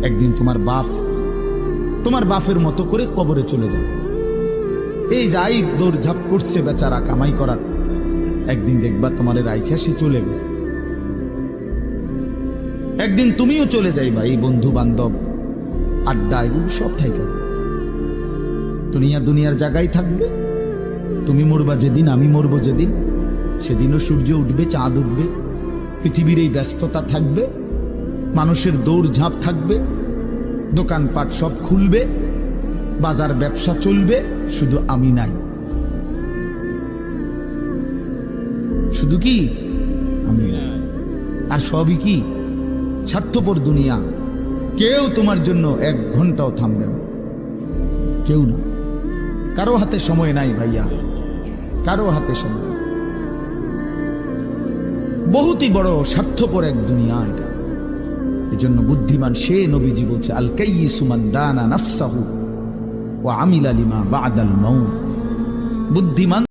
একদিন তোমার বাপের মতো করে কবরে চলে যাবে। এই যাই দৌড়ঝাঁপ করছে বেচারা কামাই করার, একদিন দেখবা তোমার রাইখা সে চলে গেছে। একদিন তুমিও চলে যাইবা, এই বন্ধু বান্ধব আড্ডা এগুলো সব থাইকা দুনিয়ার জায়গায় থাকবে। তুমি মরবা যেদিন, আমি মরবো যেদিন, সেদিনও সূর্য উঠবে, চাঁদ উঠবে, পৃথিবীর এই ব্যস্ততা থাকবে, মানুষের দৌড়ঝাঁপ থাকবে, দোকানপাট সব খুলবে, বাজার ব্যবসা চলবে, শুধু আমি নাই। শুধু কি আমি নাই, আর সবই কি স্বার্থপর দুনিয়া। কেউ তোমার জন্য 1 ঘন্টাও থামবে না, কেউ না। কারো হাতে সময় নাই ভাইয়া, কারো হাতে সময়। বহুতই বড় স্বার্থপর এক দুনিয়া এটা। এজন্য বুদ্ধিমান সে, নবীজি বলছে, আল কাইয়িসু মান দানা নাফসাহু ওয়া আমিলা লিমা বা'দাল মাউত। বুদ্ধিমান